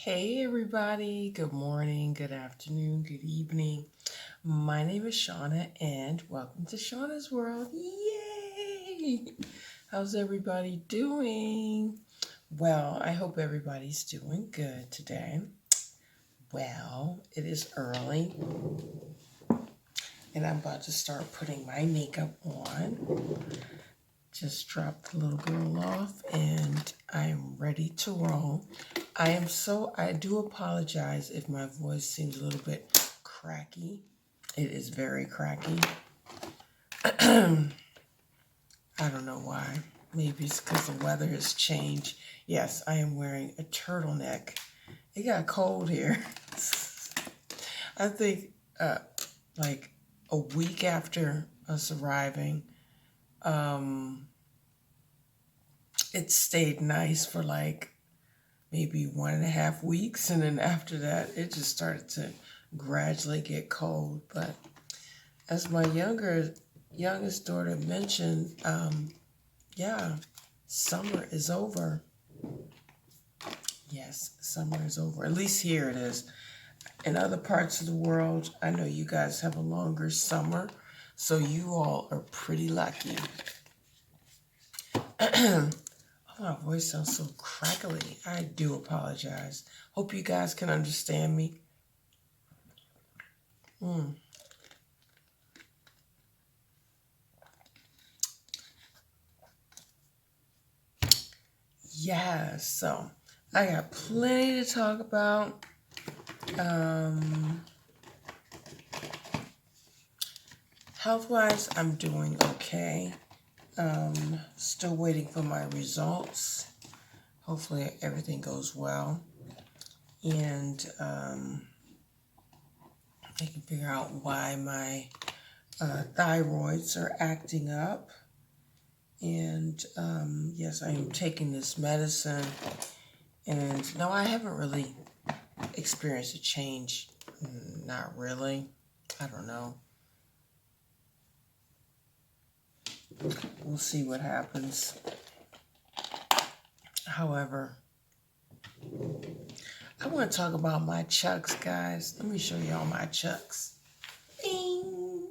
Hey everybody, good morning, good afternoon, good evening. My name is Shauna and welcome to Shauna's World. Yay! How's everybody doing? Well, I hope everybody's doing good today. Well, it is early and I'm about to start putting my makeup on. Just dropped the little girl off and I am ready to roll. I do apologize if my voice seems a little bit cracky. It is very cracky. I don't know why. Maybe it's because the weather has changed. Yes, I am wearing a turtleneck. It got cold here. I think like a week after us arriving, it stayed nice for like maybe 1.5 weeks, and then after that it just started to gradually get cold. But as my youngest daughter mentioned, yeah, summer is over. Yes, summer is over. At least here it is. In other parts of the world, I know you guys have a longer summer, so you all are pretty lucky. Oh, my voice sounds so crackly. I do apologize. Hope you guys can understand me. Yeah, so I got plenty to talk about. Health-wise, I'm doing okay. Still waiting for my results. Hopefully everything goes well. And I can figure out why my thyroids are acting up. And yes, I am taking this medicine. And no, I haven't really experienced a change. Not really. I don't know. We'll see what happens. However, I want to talk about my chucks, guys. Let me show y'all my chucks. Bing!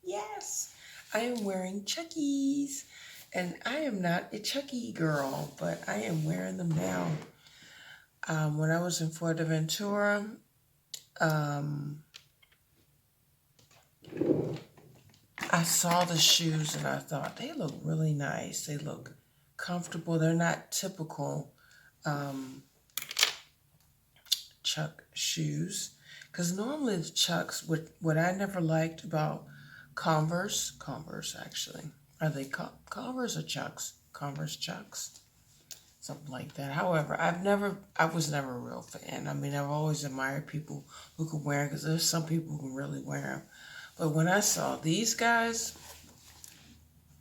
Yes, I am wearing Chuckies. And I am not a Chucky girl, but I am wearing them now. When I was in Fuerteventura, I saw the shoes and I thought they look really nice. They look comfortable. They're not typical Chuck shoes. Because normally the Chucks, what I never liked about Converse actually, are they Converse or Chucks? Converse Chucks? Something like that. However, I was never a real fan. I mean, I've always admired people who can wear them because there's some people who can really wear them. But when I saw these guys,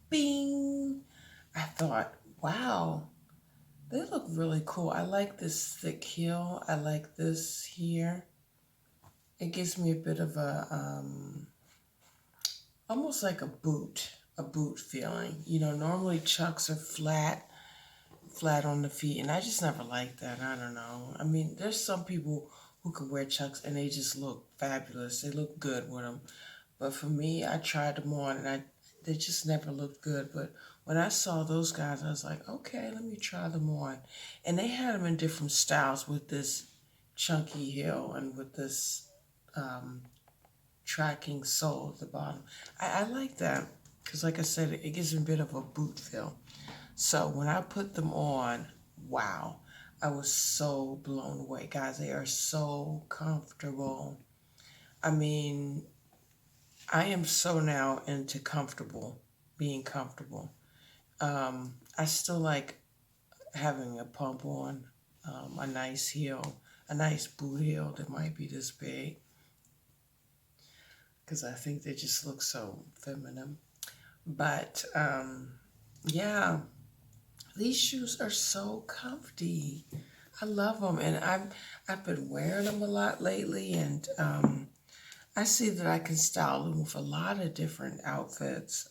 bing, I thought, wow, they look really cool. I like this thick heel. I like this here. It gives me a bit of a, almost like a boot feeling. You know, normally Chucks are flat on the feet, and I just never liked that. I don't know. I mean, there's some people who can wear Chucks and they just look fabulous. They look good with them. But for me, I tried them on and they just never looked good. But when I saw those guys, I was like, okay, let me try them on. And they had them in different styles with this chunky heel and with this tracking sole at the bottom. I like that because, like I said, it gives them a bit of a boot feel. So when I put them on, wow, I was so blown away. Guys, they are so comfortable. I mean, I am so now into being comfortable. I still like having a pump on, a nice heel, a nice boot heel that might be this big, because I think they just look so feminine. But yeah, these shoes are so comfy. I love them, and I've been wearing them a lot lately, and I see that I can style them with a lot of different outfits.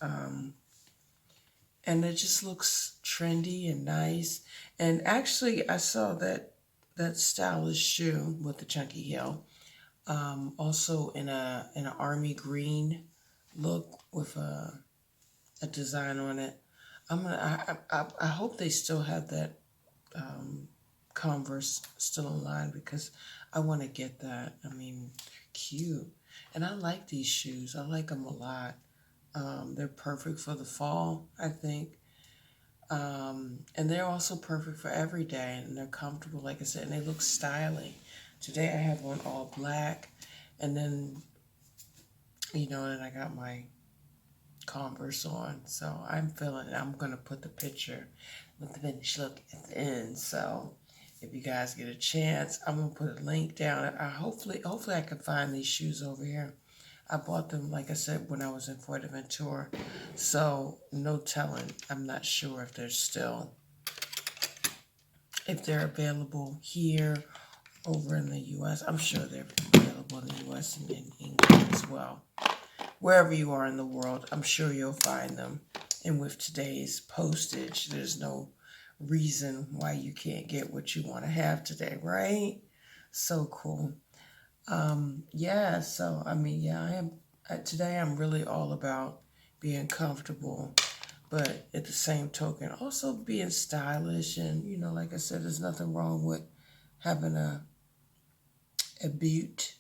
And it just looks trendy and nice. And actually, I saw that that stylish shoe with the chunky heel. Also in an army green look with a design on it. I hope they still have that Converse still in line because I want to get that. I mean, cute. And I like these shoes. I like them a lot. They're perfect for the fall, I think. And they're also perfect for every day, and they're comfortable, like I said, and they look styling. Today I have on all black, and then, and I got my Converse on, so I'm feeling it. I'm going to put the picture with the finished look at the end, so if you guys get a chance, I'm going to put a link down. Hopefully I can find these shoes over here. I bought them, like I said, when I was in Fuerteventura. So, no telling. I'm not sure if they're available here, over in the U.S. I'm sure they're available in the U.S. and in England as well. Wherever you are in the world, I'm sure you'll find them. And with today's postage, there's no reason why you can't get what you want to have today, right? So cool. Today I'm really all about being comfortable, but at the same token, also being stylish. And, like I said, there's nothing wrong with having a butte.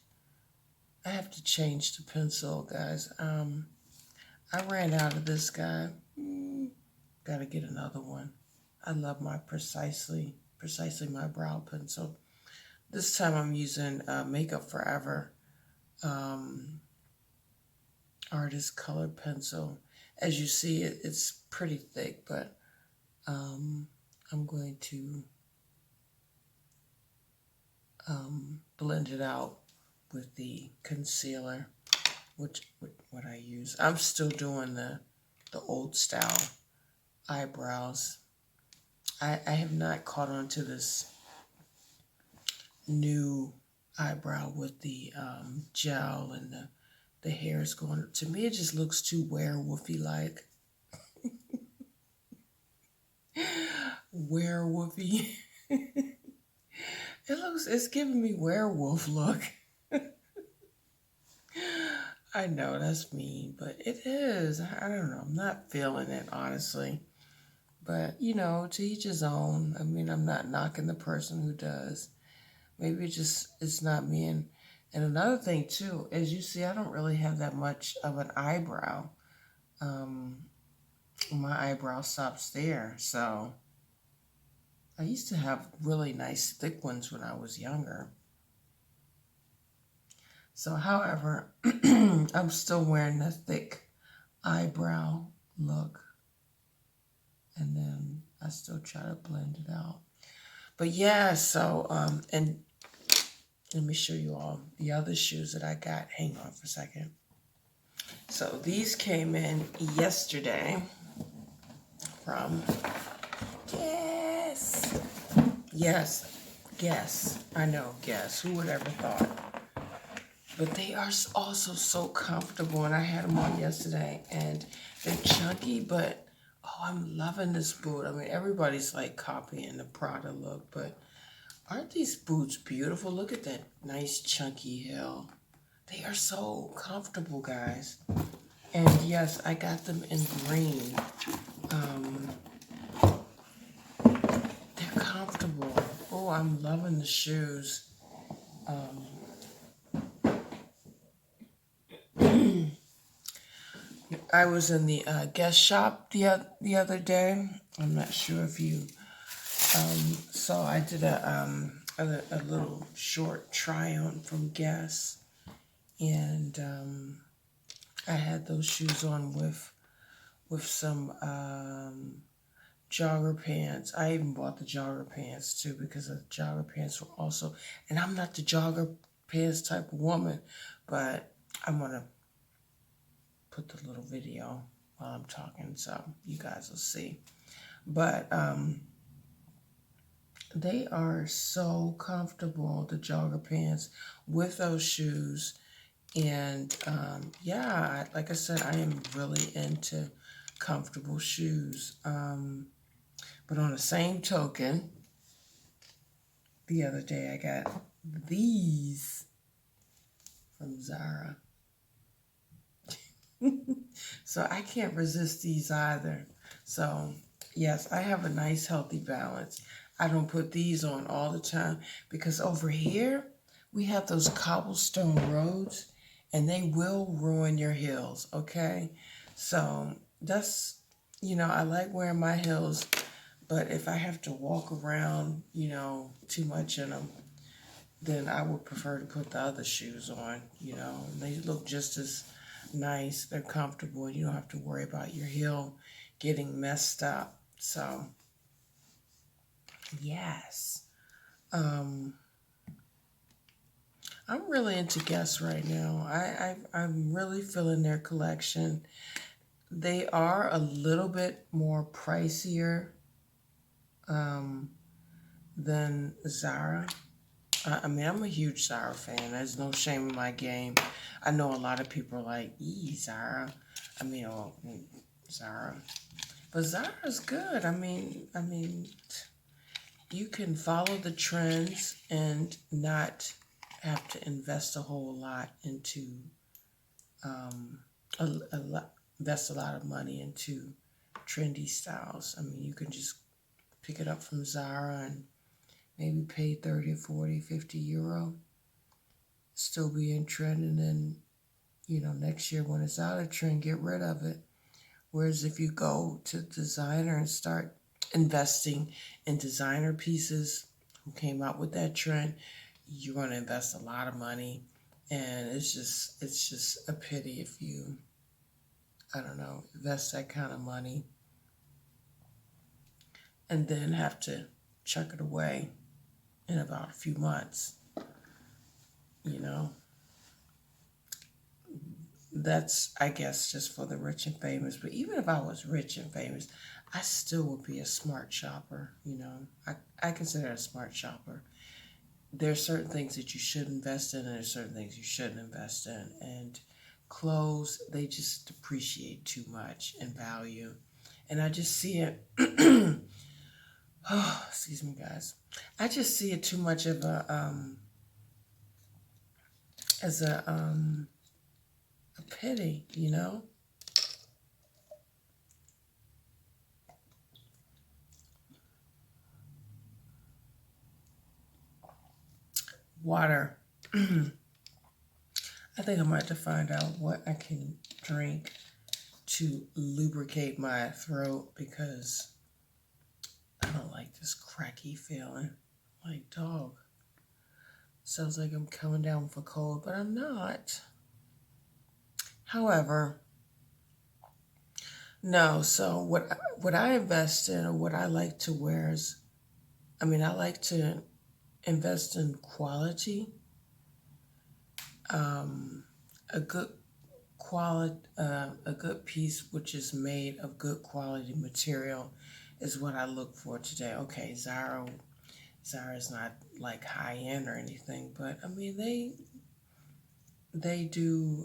I have to change the pencil, guys. I ran out of this guy. Gotta get another one. I love my precisely my brow pencil. This time I'm using Makeup Forever artist color pencil. As you see, it's pretty thick, but I'm going to blend it out with the concealer, what I use. I'm still doing the old style eyebrows. I have not caught on to this new eyebrow with the gel and the hair is going. To me, it just looks too werewolfy like. Werewolfy. It's giving me werewolf look. I know that's mean, but it is. I don't know. I'm not feeling it, honestly. But, to each his own. I mean, I'm not knocking the person who does. Maybe it's not me. And another thing, too, as you see, I don't really have that much of an eyebrow. My eyebrow stops there. So I used to have really nice thick ones when I was younger. So, however, I'm still wearing the thick eyebrow look. And then I still try to blend it out. But yeah, so, and let me show you all the other shoes that I got. Hang on for a second. So these came in yesterday from Guess. I know, Guess. Who would ever thought? But they are also so comfortable, and I had them on yesterday, and they're chunky, but I'm loving this boot. I mean, everybody's like copying the Prada look, but aren't these boots beautiful? Look at that nice chunky heel. They are so comfortable, guys. And yes, I got them in green. They're comfortable. Oh, I'm loving the shoes. I was in the Guess shop the other day. I'm not sure if you saw. I did a little short try on from Guess, and I had those shoes on with some jogger pants. I even bought the jogger pants too because the jogger pants were also. And I'm not the jogger pants type of woman, but I'm gonna put the little video while I'm talking so you guys will see. But they are so comfortable, the jogger pants with those shoes. And yeah, like I said, I am really into comfortable shoes. But on the same token, The other day I got these from Zara. So I can't resist these either. So yes, I have a nice healthy balance. I don't put these on all the time because over here we have those cobblestone roads and they will ruin your heels, okay? So that's, I like wearing my heels, but if I have to walk around, too much in them, then I would prefer to put the other shoes on, They look just as nice, they're comfortable, and you don't have to worry about your heel getting messed up. So, yes. Um, I'm really into Guess right now. I'm really feeling their collection. They are a little bit more pricier um, than Zara. I mean, I'm a huge Zara fan. There's no shame in my game. I know a lot of people are like, Zara. I mean, Zara. But Zara's good. I mean, you can follow the trends and not have to invest a whole lot into um, invest a lot of money into trendy styles. I mean, you can just pick it up from Zara and maybe pay 30, 40, 50 euro, still be in trend, and then, next year when it's out of trend, get rid of it. Whereas if you go to designer and start investing in designer pieces who came out with that trend, you're going to invest a lot of money. And it's just a pity if you, I don't know, invest that kind of money and then have to chuck it away in about a few months, you know. That's, I guess, just for the rich and famous. But even if I was rich and famous, I still would be a smart shopper. I consider it a smart shopper. There are certain things that you should invest in, and there's certain things you shouldn't invest in. And clothes, they just depreciate too much in value. And I just see it, oh, excuse me, guys. I just see it too much of as a pity. Water. I think I'm going to find out what I can drink to lubricate my throat because I don't like this cracky feeling. Like, dog. Sounds like I'm coming down with a cold, but I'm not. However, no, so what I invest in or what I like to wear is, I like to invest in quality, um, a good a good piece which is made of good quality material is what I look for today. Okay, Zara's not like high end or anything, but I mean they do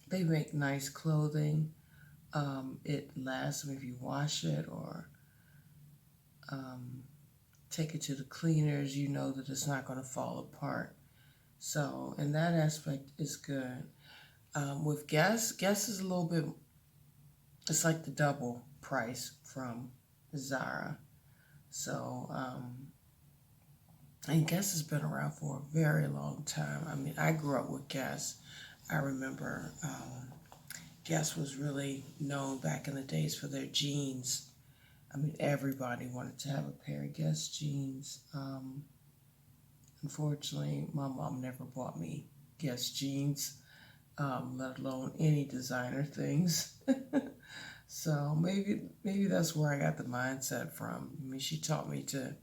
they make nice clothing. It lasts if you wash it or um, take it to the cleaners. You know that it's not going to fall apart. So in that aspect is good. With Guess is a little bit. It's like the double price from Zara. So and Guess has been around for a very long time. I mean, I grew up with Guess. I remember Guess was really known back in the days for their jeans. I mean, everybody wanted to have a pair of Guess jeans. Unfortunately, my mom never bought me Guess jeans, let alone any designer things. So maybe that's where I got the mindset from. I mean, she taught me to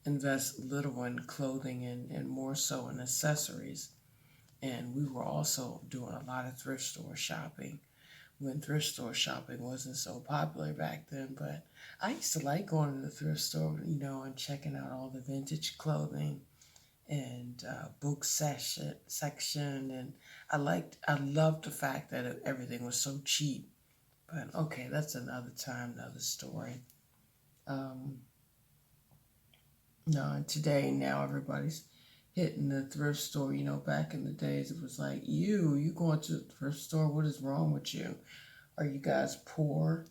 invest little in clothing and more so in accessories. And we were also doing a lot of thrift store shopping when thrift store shopping wasn't so popular back then. But I used to like going to the thrift store, and checking out all the vintage clothing and book section. And I loved the fact that everything was so cheap. But okay, that's another time, another story. Um, No, and today now everybody's hitting the thrift store. You know, back in the days it was like, you going to the thrift store, what is wrong with you? Are you guys poor?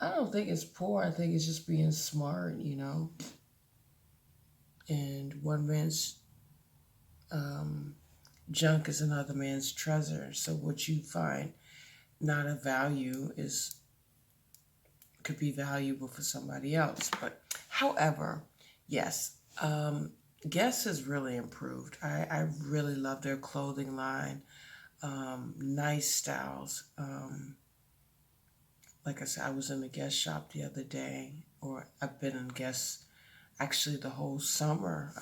I don't think it's poor. I think it's just being smart, you know. And one man's um, junk is another man's treasure. So what you find not a value is could be valuable for somebody else. But however, yes, Guess has really improved. I really love their clothing line. Nice styles. Like I said, I was in the Guess shop the other day, or I've been in Guess actually the whole summer.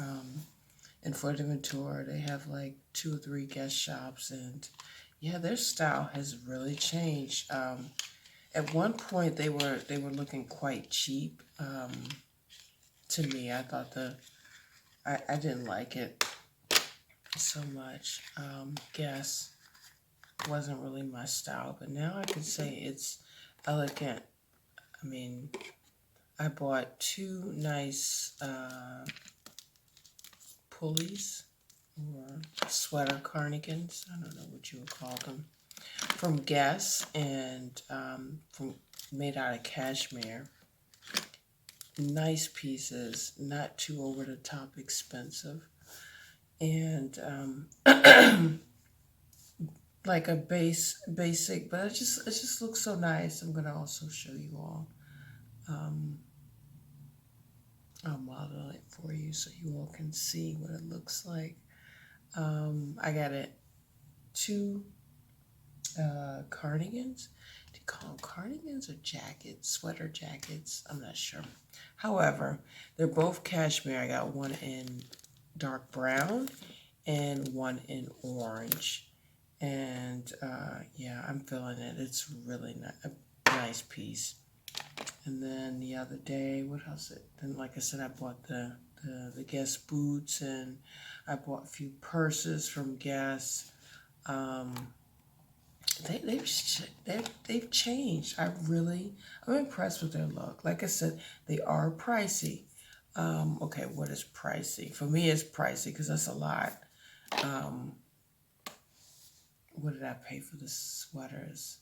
In Fuerteventura, they have like 2 or 3 Guess shops, and yeah, their style has really changed. At one point, they were looking quite cheap. To me, I thought I didn't like it so much. Guess wasn't really my style, but now I can say it's elegant. I mean, I bought 2 nice pulleys or sweater cardigans. I don't know what you would call them from Guess, and from made out of cashmere. Nice pieces, not too over the top expensive, and like a basic, but it just looks so nice. I'm gonna also show you all. Um, I'll model it for you so you all can see what it looks like. I got it 2 cardigans. Do you call them cardigans or jackets? Sweater jackets? I'm not sure. However, they're both cashmere. I got one in dark brown and one in orange. And yeah, I'm feeling it. It's really a nice piece. And then the other day, what else? Then, like I said, I bought the Guess boots, and I bought a few purses from Guess. Um, they've changed. I'm impressed with their look. Like I said, they are pricey. Okay, what is pricey? For me, it's pricey because that's a lot. Um, what did I pay for the sweaters?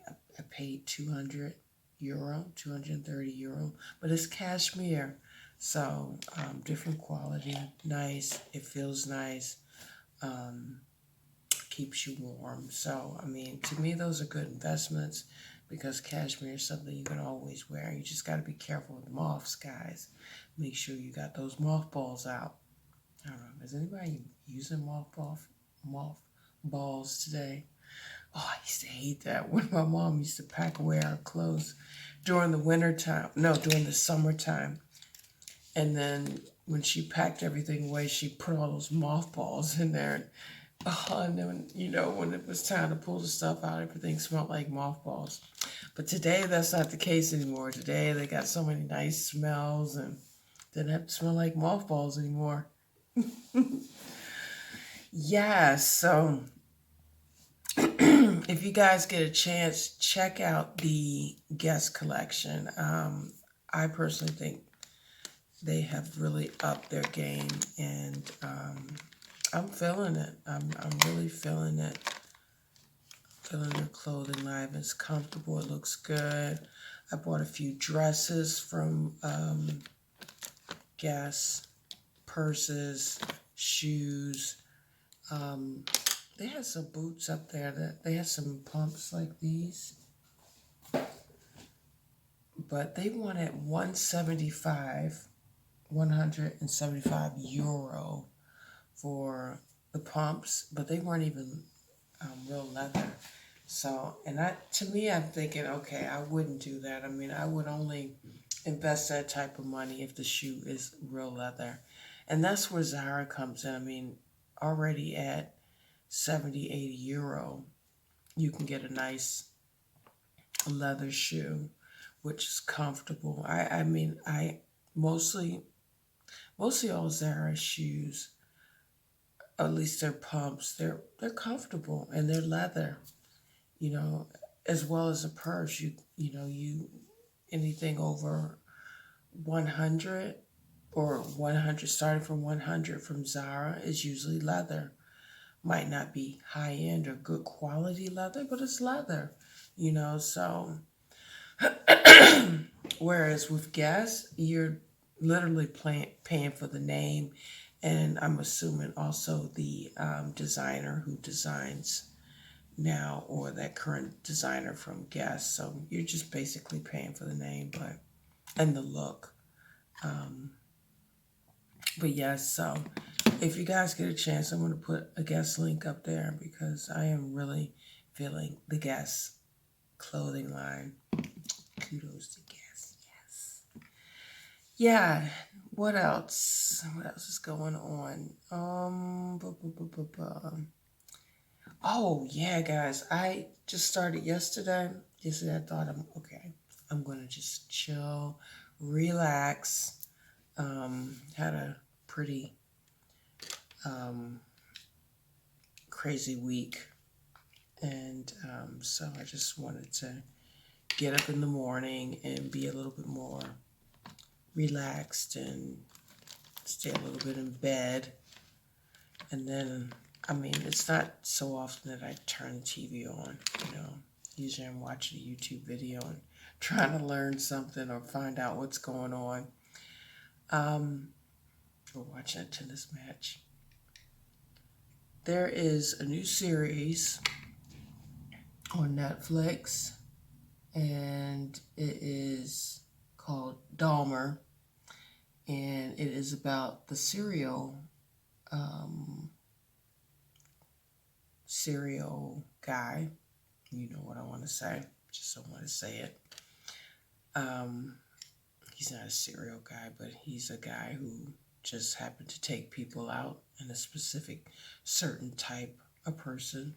I paid €200, €230, but it's cashmere, so different quality, nice. It feels nice. Um, Keeps you warm. So, I mean, to me, those are good investments because cashmere is something you can always wear. You just got to be careful with moths, guys. Make sure you got those mothballs out. I don't know. Is anybody using mothballs today? Oh, I used to hate that when my mom used to pack away our clothes during the winter time. No, during the summertime. And then when she packed everything away, she put all those mothballs in there. And then, when it was time to pull the stuff out, everything smelled like mothballs. But today, that's not the case anymore. Today, they got so many nice smells and didn't have to smell like mothballs anymore. Yeah, so if you guys get a chance, check out the Guess collection. I personally think they have really upped their game, and I'm feeling it. I'm really feeling it. Feeling their clothing line. It's comfortable. It looks good. I bought a few dresses from Guess, purses, shoes. They had some boots up there that they had some pumps like these, but they wanted 175 euro for the pumps, but they weren't even real leather. So, and to me, I'm thinking, okay, I wouldn't do that. I mean, I would only invest that type of money if the shoe is real leather. And that's where Zara comes in. I mean, already at 70, 80 euro, you can get a nice leather shoe, which is comfortable. I mean, I mostly all Zara shoes, at least their pumps, they're comfortable and they're leather, you know, as well as a purse. You anything over 100, or 100, starting from 100 from Zara is usually leather. Might not be high end or good quality leather, but it's leather, so whereas with Guess, you're literally paying for the name, and I'm assuming also the designer who designs now, or that current designer from Guess. So you're just basically paying for the name, and the look. Um, but yes, so if you guys get a chance, I'm going to put a Guess link up there because I am really feeling the Guess clothing line. Kudos to Guess, yes. Yeah, what else? What else is going on? Oh, yeah, guys, I just started yesterday. Yesterday, I thought I'm going to just chill, relax. Had a pretty crazy week. And so I just wanted to get up in the morning and be a little bit more relaxed and stay a little bit in bed. And then, it's not so often that I turn the TV on, Usually I'm watching a YouTube video and trying to learn something or find out what's going on. Or watching a tennis match. There is a new series on Netflix, and it is called Dahmer, and it is about the serial guy. You know what I want to say. Just don't want to say it. He's not a serial guy, but he's a guy who just happened to take people out in a specific certain type of person.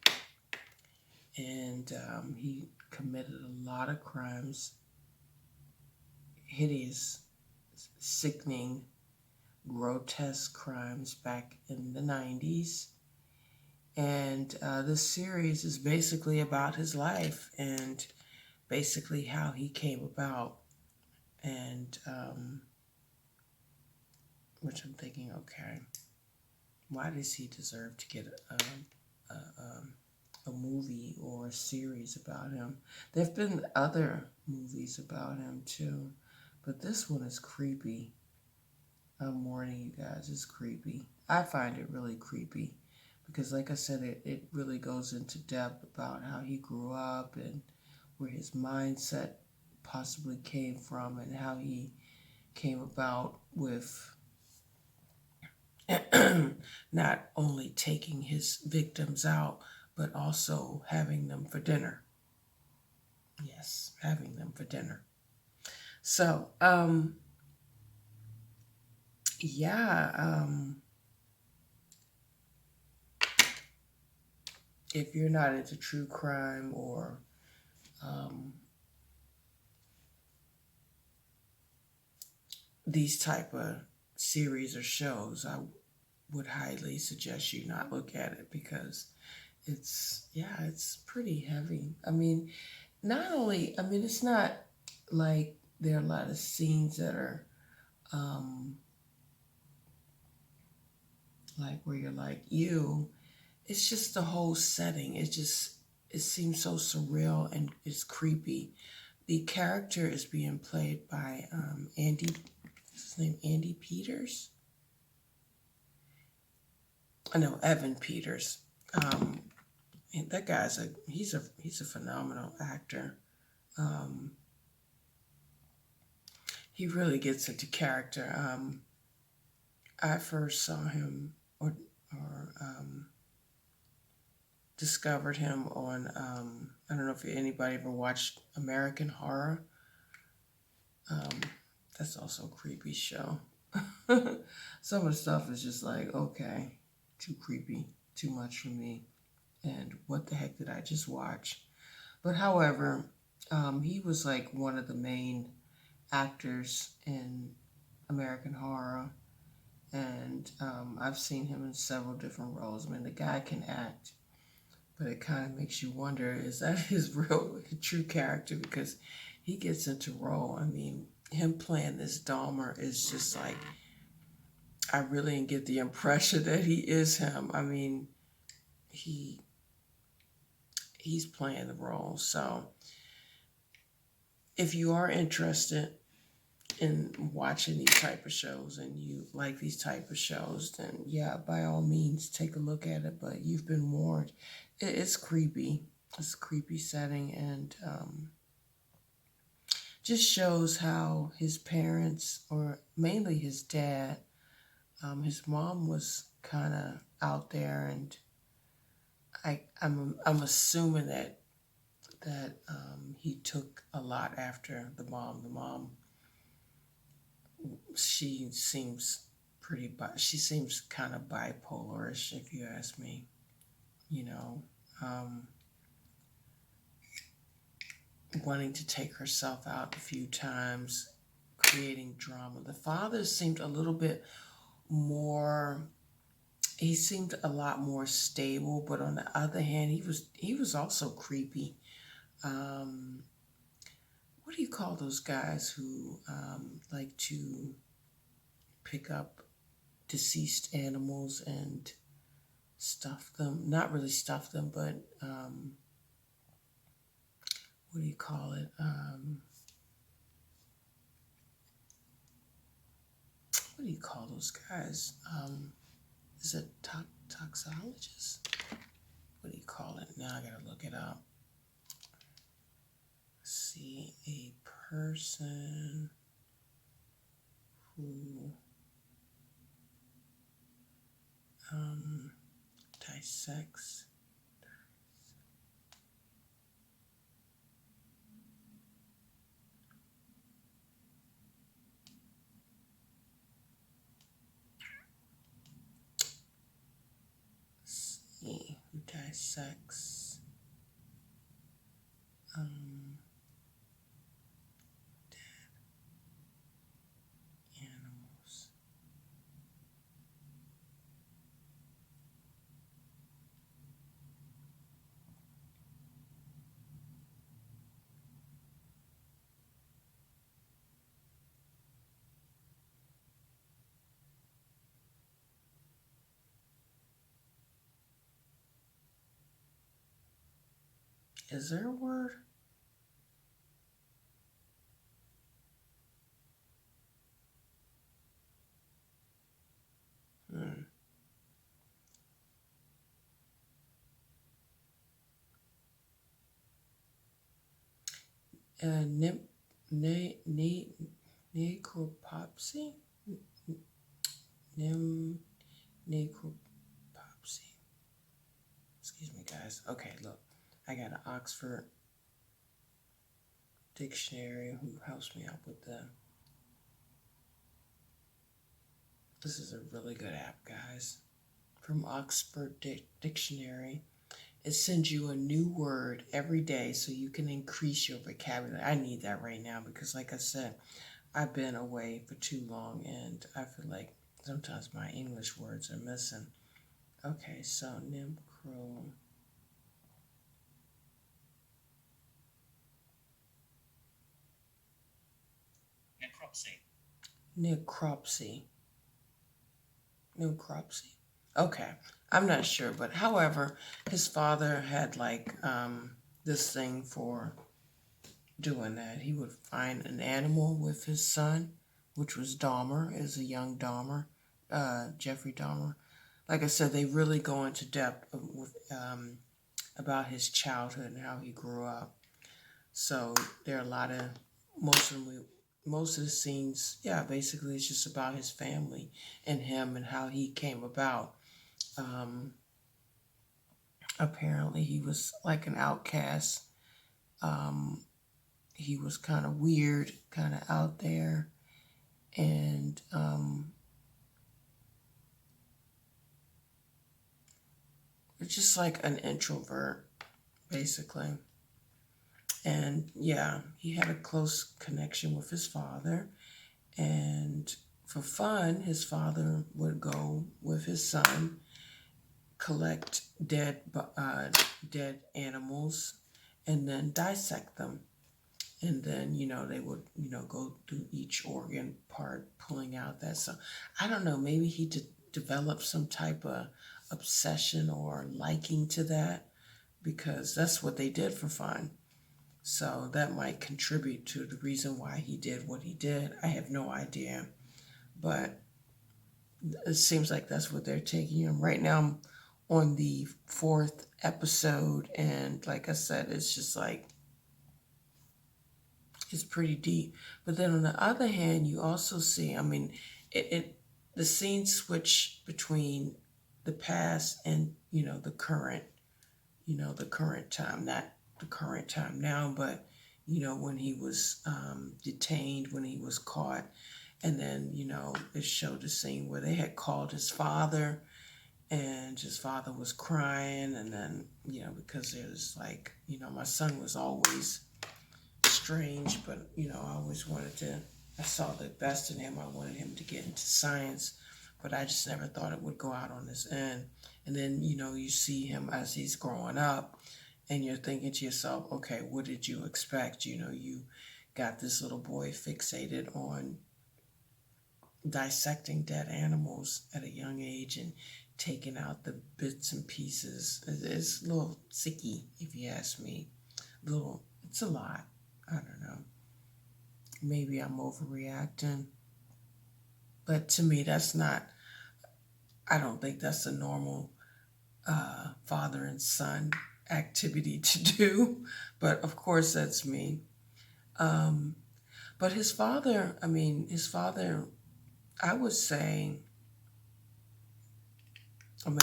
And he committed a lot of crimes, hideous, sickening, grotesque crimes back in the 90s. And this series is basically about his life and basically how he came about. And which I'm thinking, okay, why does he deserve to get a movie or a series about him? There have been other movies about him too, but this one is creepy. I'm warning you guys, it's creepy. I find it really creepy because, like I said, it really goes into depth about how he grew up and where his mindset possibly came from and how he came about with not only taking his victims out, but also having them for dinner. Yes, having them for dinner. So, yeah, if you're not into true crime or these type of series or shows, I would highly suggest you not look at it because it's pretty heavy. It's not like there are a lot of scenes that are like where you're like, ew. It's just the whole setting. It seems so surreal and it's creepy. The character is being played by Andy. Is his name Andy Peters? I know Evan Peters. And that guy's he's a phenomenal actor. He really gets into character. I first saw him or discovered him on I don't know if anybody ever watched American Horror. That's also a creepy show. Some of the stuff is just like, okay, too creepy, too much for me. And what the heck did I just watch? But however, he was like one of the main actors in American Horror. And I've seen him in several different roles. The guy can act, but it kind of makes you wonder, is that his real, true character? Because he gets into role. Him playing this Dahmer is just like I really didn't get the impression that he is him. I mean, he he's playing the role. So if you are interested in watching these type of shows and you like these type of shows, then yeah, by all means take a look at it. But you've been warned. It's creepy. It's a creepy setting, and just shows how his parents, or mainly his dad, his mom was kind of out there, and I'm assuming that he took a lot after the mom. The mom, she seems she seems kind of bipolarish, if you ask me. You know, um, wanting to take herself out a few times, creating drama. The father seemed a little bit more. He seemed a lot more stable, but on the other hand, he was also creepy. Um, what do you call those guys who like to pick up deceased animals and stuff them? Not really stuff them, but what do you call it? What do you call those guys? Is it toxologist? What do you call it? Now I gotta look it up. See, a person who dissects. See, who dissects animals. Is there a word? Hmm. Ne, ne, ne, necropopsy? Nem, necropopsy. Excuse me, guys. Okay, look. I got an Oxford dictionary who helps me out with the. This is a really good app, guys. From Oxford Dictionary. It sends you a new word every day so you can increase your vocabulary. I need that right now because, like I said, I've been away for too long and I feel like sometimes my English words are missing. Okay, so necropsy. Necropsy. Necropsy. Okay, I'm not sure, but however, his father had like this thing for doing that. He would find an animal with his son, which was Dahmer, is a young Dahmer, Jeffrey Dahmer. Like I said, they really go into depth with about his childhood and how he grew up. So there are a lot of most of them, most of the scenes, yeah, basically it's just about his family and him and how he came about. Um, Apparently, he was like an outcast. Um, he was kind of weird, kind of out there, and just like an introvert, basically. And yeah, he had a close connection with his father. And for fun, his father would go with his son, collect dead animals, and then dissect them. And then, they would, go through each organ part, pulling out that. So I don't know, maybe he developed some type of obsession or liking to that because that's what they did for fun. So that might contribute to the reason why he did what he did. I have no idea. But it seems like that's what they're taking him. Right now, I'm on the 4th episode, and like I said, it's just like, it's pretty deep. But then on the other hand, you also see, I mean, the scenes switch between the past and, the current, the current time, not the current time now, but, when he was detained, when he was caught. And then, it showed a scene where they had called his father and his father was crying. And then, because it was like, my son was always strange, but, I always I saw the best in him. I wanted him to get into science, but I just never thought it would go out on this end. And then, you see him as he's growing up and you're thinking to yourself, okay, what did you expect? You got this little boy fixated on dissecting dead animals at a young age and taking out the bits and pieces. It's a little sicky, if you ask me. It's a lot. I don't know. Maybe I'm overreacting. But to me, I don't think that's a normal father and son activity to do. But of course, that's me. But his father, I would say,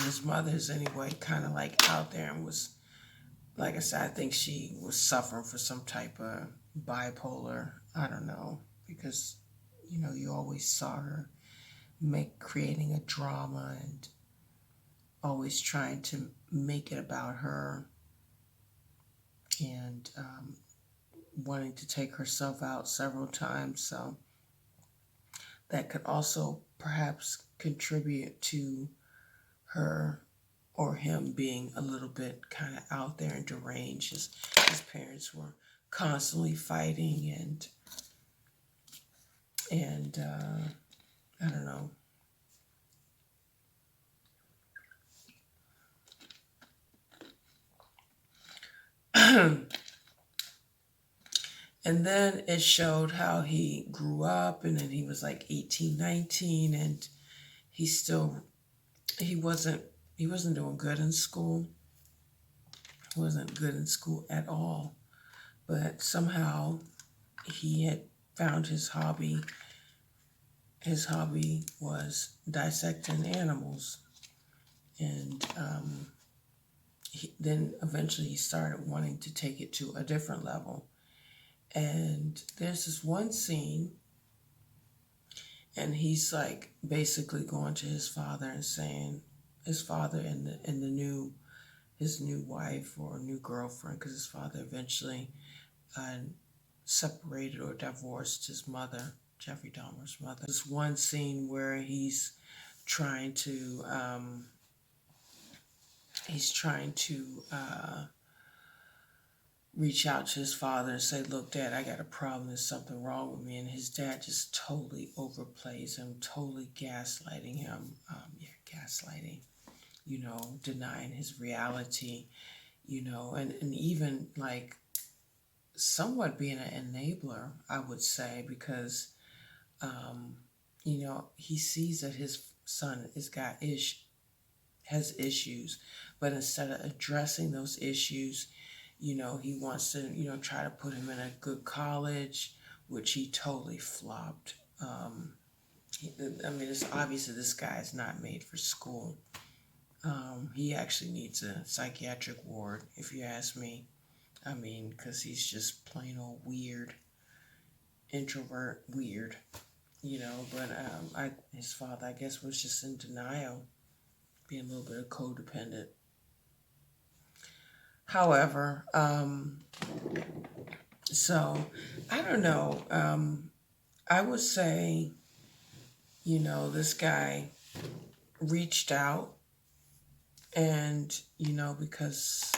his mother's anyway, kind of like out there and was, like I said, I think she was suffering for some type of bipolar. I don't know, because, you always saw her creating a drama and always trying to make it about her and wanting to take herself out several times. So that could also perhaps contribute to her or him being a little bit kind of out there and deranged. His parents were constantly fighting and I don't know. And then it showed how he grew up, and then he was like 18, 19, and he wasn't doing good in school. He wasn't good in school at all. But somehow he had found his hobby. His hobby was dissecting animals. And then eventually he started wanting to take it to a different level. And there's this one scene, and he's like basically going to his father and saying, his father and his new wife or new girlfriend, because his father eventually separated or divorced his mother, Jeffrey Dahmer's mother. There's one scene where he's trying to reach out to his father and say, look, Dad, I got a problem. There's something wrong with me. And his dad just totally overplays him, totally gaslighting him. Gaslighting, denying his reality, and even like somewhat being an enabler, I would say, because, he sees that his son has issues, but instead of addressing those issues, he wants to, try to put him in a good college, which he totally flopped. It's obvious that this guy is not made for school. He actually needs a psychiatric ward, if you ask me. Because he's just plain old weird, introvert weird, but his father, I guess, was just in denial, being a little bit of codependent. However, so I don't know. I would say, this guy reached out and, because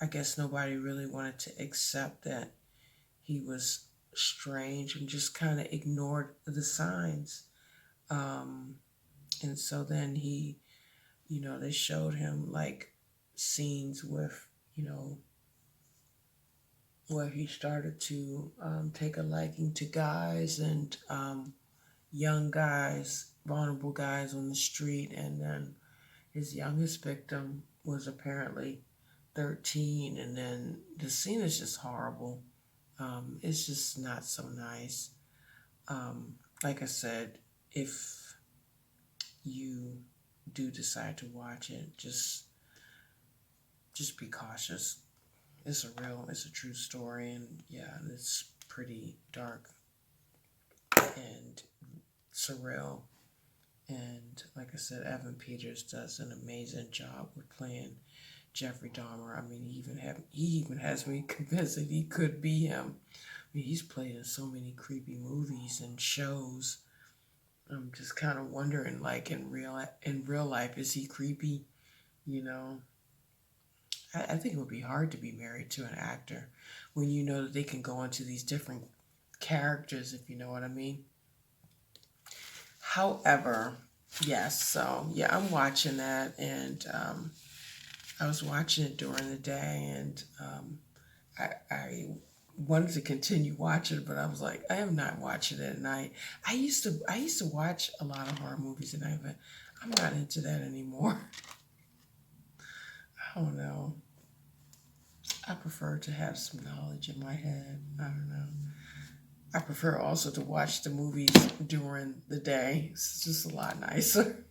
I guess nobody really wanted to accept that he was strange and just kind of ignored the signs. Um, and so then they showed him like scenes with, where he started to take a liking to guys and young guys, vulnerable guys on the street. And then his youngest victim was apparently 13. And then the scene is just horrible. It's just not so nice. Like I said, if you do decide to watch it, just be cautious. It's a true story, and yeah, it's pretty dark and surreal. And like I said, Evan Peters does an amazing job with playing Jeffrey Dahmer. I mean, he even has me convinced that he could be him. I mean, he's played in so many creepy movies and shows. I'm just kind of wondering, like in real life, is he creepy? You know, I think it would be hard to be married to an actor when you know that they can go into these different characters, if you know what I mean. However, yes, so yeah, I'm watching that, and I was watching it during the day, and I wanted to continue watching it, but I was like, I am not watching it at night. I used to watch a lot of horror movies at night, but I'm not into that anymore. I don't know. I prefer to have some knowledge in my head. I don't know. I prefer also to watch the movies during the day. It's just a lot nicer.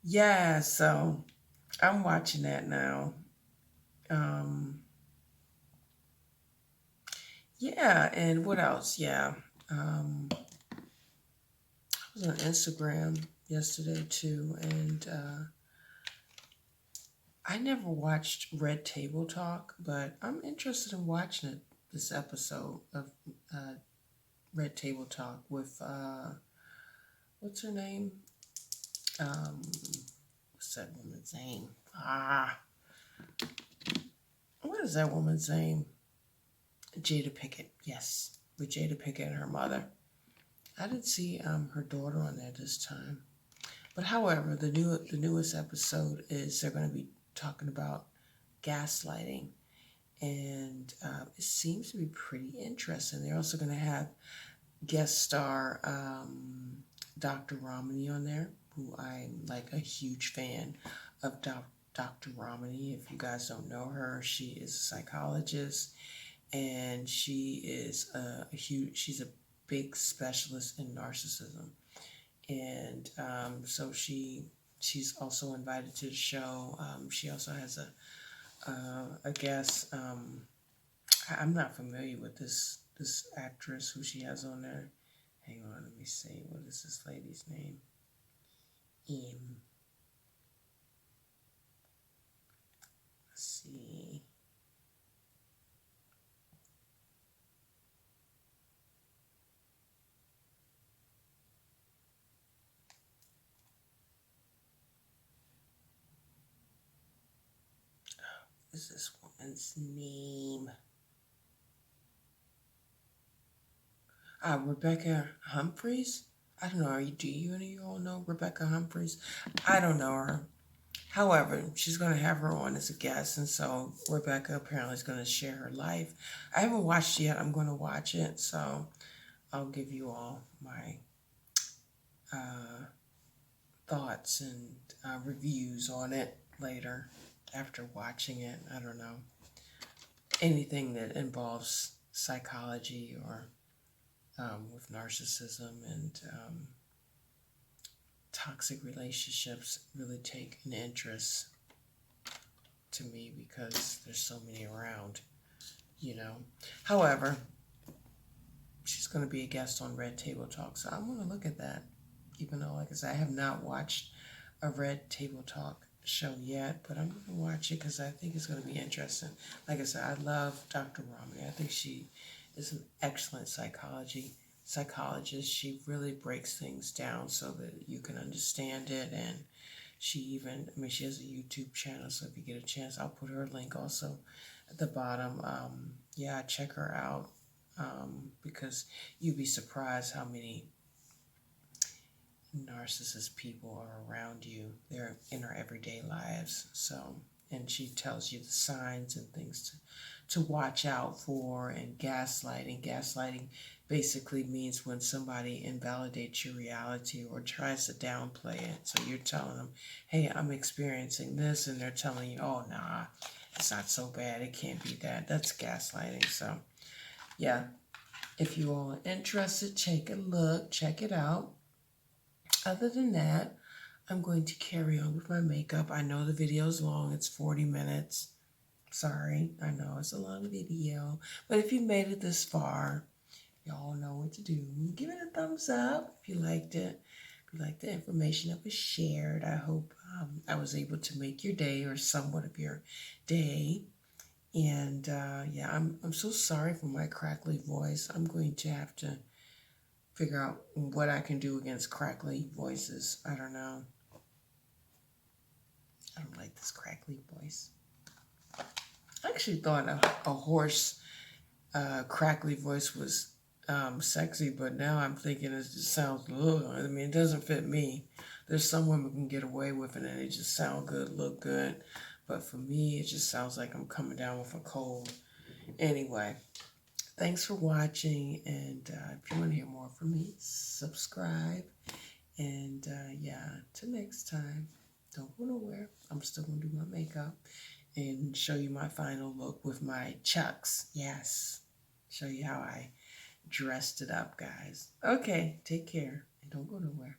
Yeah, so I'm watching that now. Um, yeah, and what else? Yeah. I was on Instagram yesterday too, and I never watched Red Table Talk, but I'm interested in watching it. This episode of uh, Red Table Talk with what's her name? What's that woman's name? What is that woman's name? Jada Pinkett. Yes, with Jada Pinkett and her mother. I didn't see her daughter on there this time. But however, the newest episode is they're going to be talking about gaslighting, and it seems to be pretty interesting. They're also going to have guest star Dr. Romney on there, who I'm like a huge fan of. Dr. Romney. If you guys don't know her, she is a psychologist, and she's a big specialist in narcissism. And so she's also invited to the show. She also has a guest. I'm not familiar with this actress who she has on there. Hang on, let me see. What is this lady's name? Let's see. What is this woman's name? Rebecca Humphreys. I don't know. Do any of you all know Rebecca Humphreys? I don't know her. However, she's going to have her on as a guest, and so Rebecca apparently is going to share her life. I haven't watched it yet. I'm going to watch it, so I'll give you all my uh, thoughts and reviews on it later after watching it. I don't know. Anything that involves psychology or with narcissism and toxic relationships really take an interest to me because there's so many around. However, she's going to be a guest on Red Table Talk, so I'm going to look at that. Even though, like I said, I have not watched a Red Table Talk show yet, but I'm going to watch it because I think it's going to be interesting. Like I said, I love Dr. Romney. I think she is an excellent psychologist. She really breaks things down so that you can understand it, and she has a YouTube channel, so if you get a chance, I'll put her link also at the bottom. Yeah, check her out because you'd be surprised how many narcissist people are around you. They're in our everyday lives. So, and she tells you the signs and things to watch out for. And gaslighting. Gaslighting basically means when somebody invalidates your reality or tries to downplay it. So you're telling them, hey, I'm experiencing this, and they're telling you, oh, nah, it's not so bad. It can't be that. That's gaslighting. So, yeah, if you all are interested, take a look, check it out. Other than that, I'm going to carry on with my makeup. I know the video is long, it's 40 minutes. Sorry, I know it's a long video. But if you made it this far, y'all know what to do. Give it a thumbs up if you liked it. If you liked the information that was shared, I hope I was able to make your day or somewhat of your day. And yeah, I'm so sorry for my crackly voice. I'm going to have to figure out what I can do against crackly voices. I don't know. I don't like this crackly voice. I actually thought a hoarse, crackly voice was sexy, but now I'm thinking it just sounds, ugh. I mean, it doesn't fit me. There's some women who can get away with it and they just sound good, look good. But for me, it just sounds like I'm coming down with a cold. Anyway, thanks for watching. And if you want to hear more from me, subscribe. And yeah, till next time, don't go nowhere. I'm still going to do my makeup and show you my final look with my chucks. Yes, show you how I dressed it up, guys. Okay, take care and don't go nowhere.